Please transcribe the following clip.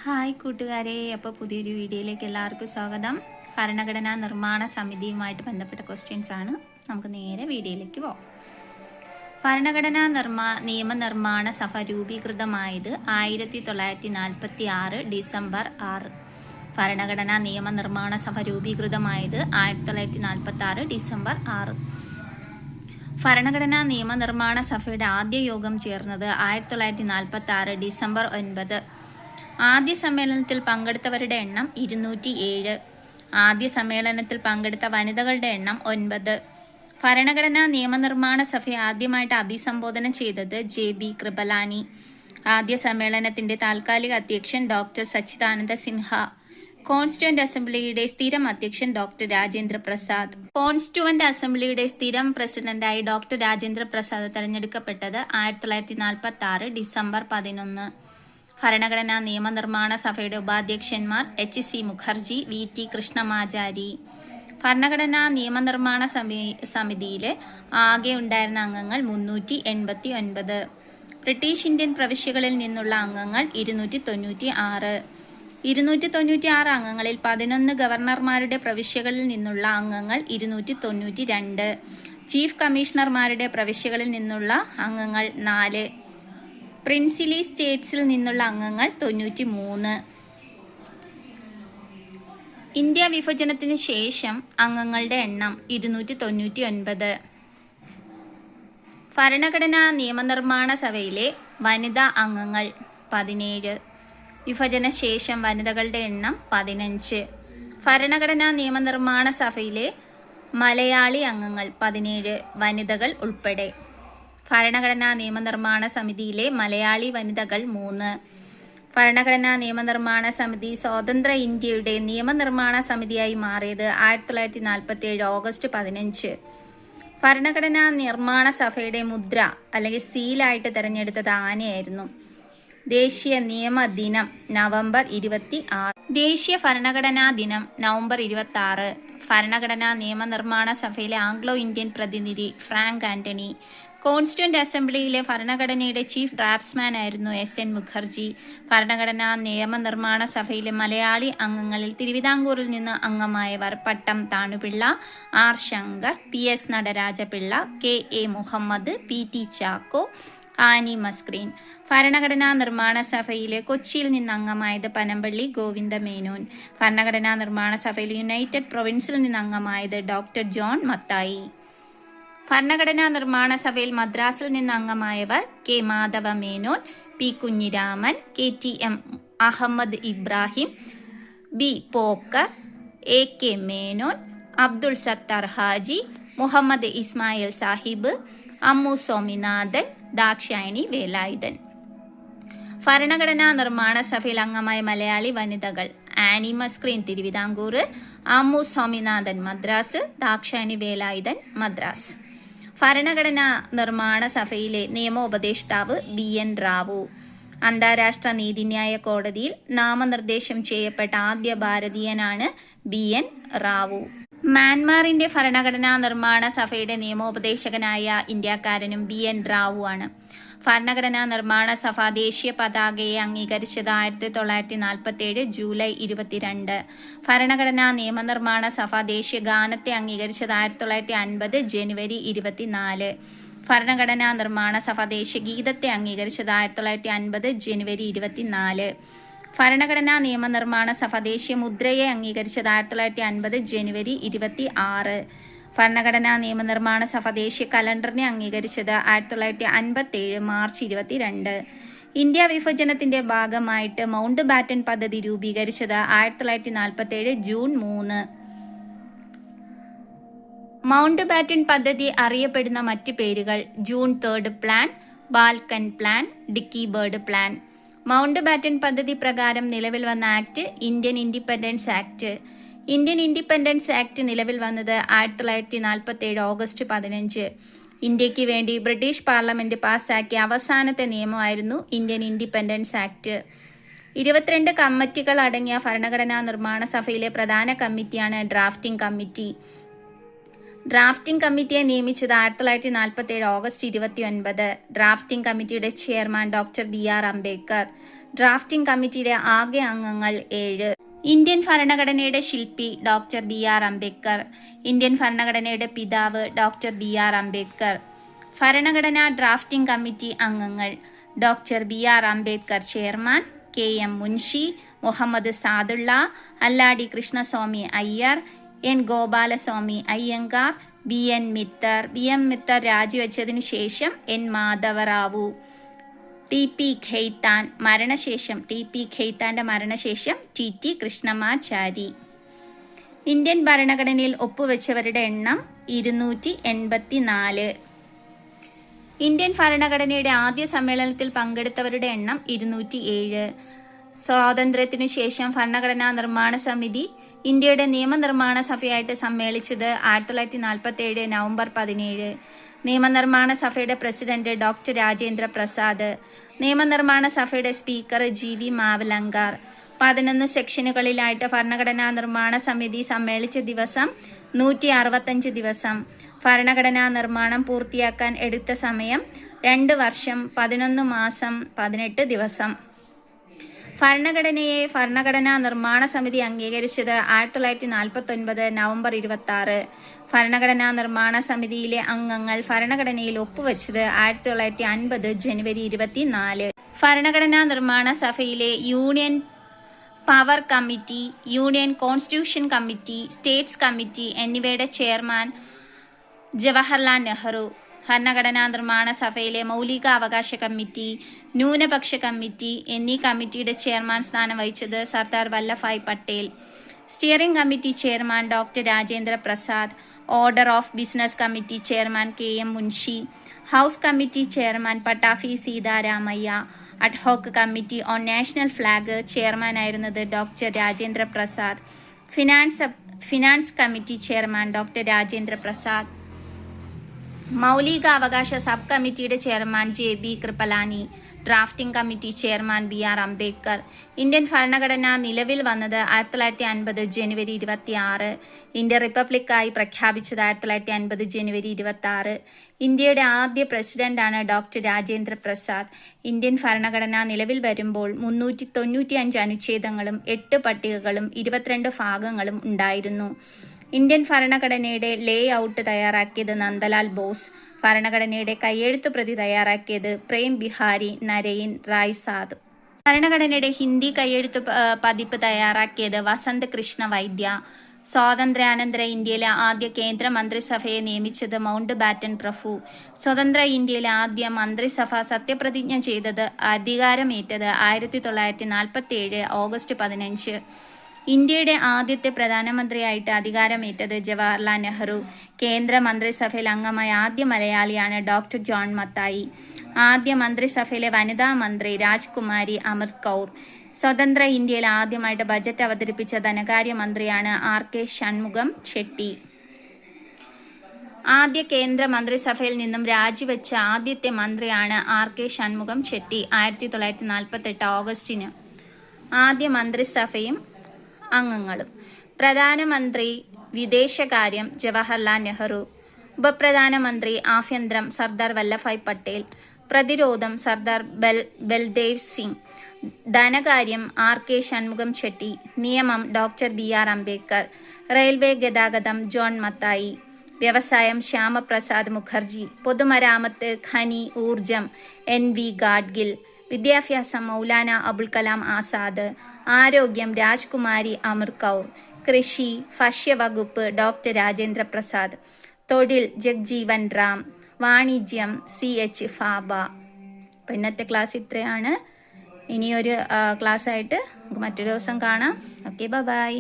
Hi കൂട്ടുകാരെ, അപ്പോൾ പുതിയൊരു വീഡിയോയിലേക്ക് എല്ലാവർക്കും സ്വാഗതം. ഭരണഘടനാ നിർമ്മാണ സമിതിയുമായിട്ട് ബന്ധപ്പെട്ട ക്വസ്റ്റ്യൻസ് ആണ്. നമുക്ക് നേരെ വീഡിയോയിലേക്ക് പോകാം. ഭരണഘടനാ നിയമനിർമ്മാണ സഭ രൂപീകൃതമായത് 1946 ഡിസംബർ 6. ഭരണഘടനാ നിയമനിർമ്മാണ സഭ രൂപീകൃതമായത് 1946 ഡിസംബർ 6. ഭരണഘടനാ നിയമനിർമ്മാണ സഭയുടെ ആദ്യ യോഗം ചേർന്നത് 1946 ഡിസംബർ 9. ആദ്യ സമ്മേളനത്തിൽ പങ്കെടുത്തവരുടെ എണ്ണം 207. ആദ്യ സമ്മേളനത്തിൽ പങ്കെടുത്ത വനിതകളുടെ എണ്ണം 9. ഭരണഘടനാ നിയമനിർമ്മാണ സഭയെ ആദ്യമായിട്ട് അഭിസംബോധന ചെയ്തത് JB കൃപലാനി. ആദ്യ സമ്മേളനത്തിന്റെ താൽക്കാലിക അധ്യക്ഷൻ ഡോക്ടർ സച്ചിദാനന്ദ സിൻഹ. കോൺസ്റ്റിറ്റ്യൂവന്റ് അസംബ്ലിയുടെ സ്ഥിരം അധ്യക്ഷൻ ഡോക്ടർ രാജേന്ദ്ര പ്രസാദ്. കോൺസ്റ്റിറ്റ്യൂവന്റ് അസംബ്ലിയുടെ സ്ഥിരം പ്രസിഡന്റായി ഡോക്ടർ രാജേന്ദ്ര പ്രസാദ് തെരഞ്ഞെടുക്കപ്പെട്ടത് 1946 ഡിസംബർ 11. ഭരണഘടനാ നിയമനിർമ്മാണ സഭയുടെ ഉപാധ്യക്ഷന്മാർ HC മുഖർജി, VT കൃഷ്ണമാചാരി. ഭരണഘടനാ നിയമനിർമ്മാണ സമിതിയിൽ ആകെ ഉണ്ടായിരുന്ന അംഗങ്ങൾ 389. ബ്രിട്ടീഷ് ഇന്ത്യൻ പ്രവിശ്യകളിൽ നിന്നുള്ള അംഗങ്ങൾ 296. 296 അംഗങ്ങളിൽ 11 ഗവർണർമാരുടെ പ്രവിശ്യകളിൽ നിന്നുള്ള അംഗങ്ങൾ 292. ചീഫ് കമ്മീഷണർമാരുടെ പ്രവിശ്യകളിൽ നിന്നുള്ള അംഗങ്ങൾ 4. പ്രിൻസിലി സ്റ്റേറ്റ്സിൽ നിന്നുള്ള അംഗങ്ങൾ 93. ഇന്ത്യ വിഭജനത്തിന് ശേഷം അംഗങ്ങളുടെ എണ്ണം 299. ഭരണഘടനാ നിയമനിർമ്മാണ സഭയിലെ വനിതാ അംഗങ്ങൾ 17. വിഭജന ശേഷം വനിതകളുടെ എണ്ണം 15. ഭരണഘടനാ നിയമനിർമ്മാണ സഭയിലെ മലയാളി അംഗങ്ങൾ 17, വനിതകൾ ഉൾപ്പെടെ. ഭരണഘടനാ നിയമനിർമ്മാണ സമിതിയിലെ മലയാളി വനിതകൾ 3. ഭരണഘടനാ നിയമനിർമ്മാണ സമിതി സ്വതന്ത്ര ഇന്ത്യയുടെ നിയമനിർമ്മാണ സമിതിയായി മാറിയത് 1947 ഓഗസ്റ്റ് 15. ഭരണഘടനാ നിർമ്മാണ സഭയുടെ മുദ്ര അല്ലെങ്കിൽ സീലായിട്ട് തിരഞ്ഞെടുത്തത് ആനയായിരുന്നു. ദേശീയ നിയമ ദിനം നവംബർ 26. ദേശീയ ഭരണഘടനാ ദിനം നവംബർ 26. ഭരണഘടനാ നിയമനിർമ്മാണ സഭയിലെ ആംഗ്ലോ ഇന്ത്യൻ പ്രതിനിധി ഫ്രാങ്ക് ആന്റണി. കോൺസ്റ്റിറ്റ്യൂവന്റ് അസംബ്ലിയിലെ ഭരണഘടനയുടെ ചീഫ് ഡ്രാഫ്റ്റ്സ്മാൻ ആയിരുന്നു SN മുഖർജി. ഭരണഘടനാ നിയമനിർമ്മാണ സഭയിലെ മലയാളി അംഗങ്ങളിൽ തിരുവിതാംകൂറിൽ നിന്ന് അംഗമായവർ Pattom Thanupillai, R Shankar, PS Natarajapillai, KA Muhammad, PT Chacko, Annie Mascarene. ഭരണഘടനാ നിർമ്മാണ സഭയിലെ കൊച്ചിയിൽ നിന്ന് അംഗമായത് പനമ്പള്ളി ഗോവിന്ദ മേനോൻ. ഭരണഘടനാ നിർമ്മാണ സഭയിൽ യുണൈറ്റഡ് പ്രൊവിൻസിൽ നിന്ന് അംഗമായത് ഡോക്ടർ ജോൺ മത്തായി. ഭരണഘടനാ നിർമ്മാണ സഭയിൽ മദ്രാസിൽ നിന്ന് അംഗമായവർ K Madhava Menon, P Kunhiraman, KTM Ahmed Ibrahim, B Pokker, AK Menon, Abdul Sattar Haji, Muhammad Ismail Sahib, Ammu Swaminathan, Dakshayani Velayudhan. ഭരണഘടനാ നിർമ്മാണ സഭയിൽ അംഗമായ മലയാളി വനിതകൾ ആനി മസ്ക്രീൻ തിരുവിതാംകൂർ, അമ്മു സ്വാമിനാഥൻ മദ്രാസ്, ദാക്ഷായണി വേലായുധൻ മദ്രാസ്. ഭരണഘടനാ നിർമ്മാണ സഭയിലെ നിയമോപദേഷ്ടാവ് BN റാവു. അന്താരാഷ്ട്ര നീതിന്യായ കോടതിയിൽ നാമനിർദ്ദേശം ചെയ്യപ്പെട്ട ആദ്യ ഭാരതീയനാണ് BN റാവു. മ്യാൻമാറിന്റെ ഭരണഘടനാ നിർമ്മാണ സഭയുടെ നിയമോപദേശകനായ ഇന്ത്യക്കാരനും BN റാവു ആണ്. ഭരണഘടനാ നിർമ്മാണ സഭ ദേശീയ പതാകയെ അംഗീകരിച്ചത് 1947 ജൂലൈ 22. ഭരണഘടനാ നിയമനിർമ്മാണ സഭ ദേശീയ ഗാനത്തെ അംഗീകരിച്ചത് 1950 ജനുവരി 24. ഭരണഘടനാ നിർമ്മാണ സഭ ദേശീയ ഗീതത്തെ അംഗീകരിച്ചത് 1950 ജനുവരി 24. ഭരണഘടനാ നിയമനിർമ്മാണ സഭ ദേശീയ മുദ്രയെ അംഗീകരിച്ചത് 1950 ജനുവരി 26. ഭരണഘടനാ നിയമനിർമ്മാണ സഭ ദേശീയ കലണ്ടറിനെ അംഗീകരിച്ചത് 1957 മാർച്ച് 22. ഇന്ത്യ വിഭജനത്തിന്റെ ഭാഗമായിട്ട് മൗണ്ട് ബാറ്റൻ പദ്ധതി രൂപീകരിച്ചത് 1947 ജൂൺ 3. മൗണ്ട് ബാറ്റൻ പദ്ധതി അറിയപ്പെടുന്ന മറ്റ് പേരുകൾ June 3 plan, Balkan plan, Dickie Bird plan. Mount batten പദ്ധതി പ്രകാരം നിലവിൽ വന്ന act Indian independence act. Indian independence act നിലവിൽ വന്നത് 1947 ഓഗസ്റ്റ് 15. ഇന്ത്യക്ക് വേണ്ടി ബ്രിട്ടീഷ് പാർലമെന്റ് പാസ്സാക്കിയ അവസാനത്തെ നിയമമായിരുന്നു ഇന്ത്യൻ ഇൻഡിപെൻഡൻസ് ആക്ട്. 22 കമ്മിറ്റികൾ അടങ്ങിയ ഭരണഘടനാ നിർമ്മാണ സഭയിലെ പ്രധാന കമ്മിറ്റിയാണ് ഡ്രാഫ്റ്റിംഗ് കമ്മിറ്റി. ഡ്രാഫ്റ്റിംഗ് കമ്മിറ്റിയെ നിയമിച്ചത് 1947 ഓഗസ്റ്റ് 29. ഡ്രാഫ്റ്റിംഗ് കമ്മിറ്റിയുടെ chairman doctor BR Ambedkar. Drafting കമ്മിറ്റിയിലെ ആകെ അംഗങ്ങൾ 7. ഇന്ത്യൻ ഭരണഘടനയുടെ ശില്പി ഡോക്ടർ BR അംബേദ്കർ. ഇന്ത്യൻ ഭരണഘടനയുടെ പിതാവ് ഡോക്ടർ BR അംബേദ്കർ. ഭരണഘടനാ ഡ്രാഫ്റ്റിംഗ് കമ്മിറ്റി അംഗങ്ങൾ doctor BR Ambedkar chairman, KM Munshi, Muhammad Saadulla, Alladi Krishnaswamy Iyer, N Gopalaswamy Ayyangar, BN Mitter രാജിവെച്ചതിനു ശേഷം N മാധവറാവു, TP ഖെയ്ത്താൻ മരണശേഷം ഖെയ്ത്താന്റെ മരണശേഷം TT കൃഷ്ണമാചാരി. ഇന്ത്യൻ ഭരണഘടനയിൽ ഒപ്പുവെച്ചവരുടെ എണ്ണം 284. ഇന്ത്യൻ ഭരണഘടനയുടെ ആദ്യ സമ്മേളനത്തിൽ പങ്കെടുത്തവരുടെ എണ്ണം 207. സ്വാതന്ത്ര്യത്തിനു ശേഷം ഭരണഘടനാ നിർമ്മാണ സമിതി ഇന്ത്യയുടെ നിയമനിർമ്മാണ സഭയായിട്ട് സമ്മേളിച്ചത് 1947 നവംബർ 17. നിയമനിർമ്മാണ സഭയുടെ പ്രസിഡന്റ് ഡോക്ടർ രാജേന്ദ്ര പ്രസാദ്. നിയമനിർമ്മാണ സഭയുടെ സ്പീക്കർ GV മാവലങ്കാർ. 11 സെക്ഷനുകളിലായിട്ട് ഭരണഘടനാ നിർമ്മാണ സമിതി സമ്മേളിച്ച ദിവസം 165 ദിവസം. ഭരണഘടനാ നിർമ്മാണം പൂർത്തിയാക്കാൻ എടുത്ത സമയം 2 വർഷം 11 മാസം 18 ദിവസം. ഭരണഘടനയെ ഭരണഘടനാ നിർമ്മാണ സമിതി അംഗീകരിച്ചത് 1949 നവംബർ 26. ഭരണഘടനാ നിർമ്മാണ സമിതിയിലെ അംഗങ്ങൾ ഭരണഘടനയിൽ ഒപ്പുവെച്ചത് 1950 ജനുവരി 24. ഭരണഘടനാ നിർമ്മാണ സഭയിലെ union power committee, union constitution committee, States committee എന്നിവയുടെ ചെയർമാൻ ജവഹർലാൽ നെഹ്റു. ഭരണഘടനാ നിർമ്മാണ സഭയിലെ മൗലികാവകാശ കമ്മിറ്റി, ന്യൂനപക്ഷ കമ്മിറ്റി എന്നീ കമ്മിറ്റിയുടെ ചെയർമാൻ സ്ഥാനം വഹിച്ചത് Sardar Vallabhbhai Patel. Steering committee chairman doctor Rajendra Prasad. Order of business committee chairman KM Munshi. House committee chairman Pattabhi Sitaramayya. Ad hoc committee on national flag ചെയർമാനായിരുന്നത് doctor Rajendra Prasad. Finance committee chairman doctor Rajendra Prasad. മൗലികാവകാശ സബ് കമ്മിറ്റിയുടെ chairman JB Kripalani. Drafting committee chairman BR Ambedkar. Indian ഭരണഘടന നിലവിൽ വന്നത് 1950 ജനുവരി 26. India റിപ്പബ്ലിക്കായി പ്രഖ്യാപിച്ചത് 1950 ജനുവരി 26. ഇന്ത്യയുടെ ആദ്യ പ്രസിഡന്റാണ് ഡോക്ടർ രാജേന്ദ്ര പ്രസാദ്. ഇന്ത്യൻ ഭരണഘടന നിലവിൽ വരുമ്പോൾ 395 അനുച്ഛേദങ്ങളും 8 പട്ടികകളും 22 ഭാഗങ്ങളും ഉണ്ടായിരുന്നു. ഇന്ത്യൻ ഭരണഘടനയുടെ ലേ ഔട്ട് തയ്യാറാക്കിയത് നന്ദലാൽ ബോസ്. ഭരണഘടനയുടെ കയ്യെഴുത്തു പ്രതി തയ്യാറാക്കിയത് പ്രേം ബിഹാരി നരയിൻ റായ് സാദ്. ഭരണഘടനയുടെ ഹിന്ദി കയ്യെഴുത്ത് പതിപ്പ് തയ്യാറാക്കിയത് വസന്ത് കൃഷ്ണ വൈദ്യ. സ്വാതന്ത്ര്യാനന്തര ഇന്ത്യയിലെ ആദ്യ കേന്ദ്ര മന്ത്രിസഭയെ നിയമിച്ചത് മൗണ്ട് ബാറ്റൻ പ്രഭു. സ്വതന്ത്ര ഇന്ത്യയിലെ ആദ്യ മന്ത്രിസഭ സത്യപ്രതിജ്ഞ ചെയ്തത് അധികാരമേറ്റത് 1947 ഓഗസ്റ്റ് 15. ഇന്ത്യയുടെ ആദ്യത്തെ പ്രധാനമന്ത്രിയായിട്ട് അധികാരമേറ്റത് ജവഹർലാൽ നെഹ്റു. കേന്ദ്ര മന്ത്രിസഭയിൽ അംഗമായ ആദ്യ മലയാളിയാണ് ഡോക്ടർ ജോൺ മത്തായി. ആദ്യ മന്ത്രിസഭയിലെ വനിതാ മന്ത്രി രാജ്കുമാരി അമൃത് കൗർ. സ്വതന്ത്ര ഇന്ത്യയിൽ ആദ്യമായിട്ട് ബജറ്റ് അവതരിപ്പിച്ച ധനകാര്യമന്ത്രിയാണ് RK ഷൺമുഖം ചെട്ടി. ആദ്യ കേന്ദ്ര മന്ത്രിസഭയിൽ നിന്നും രാജിവെച്ച ആദ്യത്തെ മന്ത്രിയാണ് RK ഷൺമുഖം ചെട്ടി. 1948 ഓഗസ്റ്റിന്. ആദ്യ മന്ത്രിസഭയും അംഗങ്ങളും: പ്രധാനമന്ത്രി വിദേശകാര്യം ജവഹർലാൽ നെഹ്റു. ഉപപ്രധാനമന്ത്രി ആഭ്യന്തരം സർദാർ വല്ലഭായ് പട്ടേൽ. പ്രതിരോധം സർദാർ ബൽദേവ് സിംഗ്. ധനകാര്യം RK ഷൺമുഖം ചെട്ടി. നിയമം ഡോക്ടർ BR അംബേദ്കർ. റെയിൽവേ ഗതാഗതം ജോൺ മത്തായി. വ്യവസായം ശ്യാമപ്രസാദ് മുഖർജി. പൊതുമരാമത്ത് ഖനി ഊർജം NV ഗാഡ്ഗിൽ. വിദ്യാഭ്യാസം മൗലാന അബുൽ കലാം ആസാദ്. ആരോഗ്യം രാജ്കുമാരി അമൃത് കൗർ. കൃഷി ഭക്ഷ്യവകുപ്പ് ഡോക്ടർ രാജേന്ദ്ര പ്രസാദ്. തൊഴിൽ ജഗ്ജീവൻ റാം. വാണിജ്യം CH ഫാബ. അപ്പം ഇന്നത്തെ ക്ലാസ് ഇത്രയാണ്. ഇനിയൊരു ക്ലാസ്സായിട്ട് നമുക്ക് മറ്റൊരു ദിവസം കാണാം. Okay, by.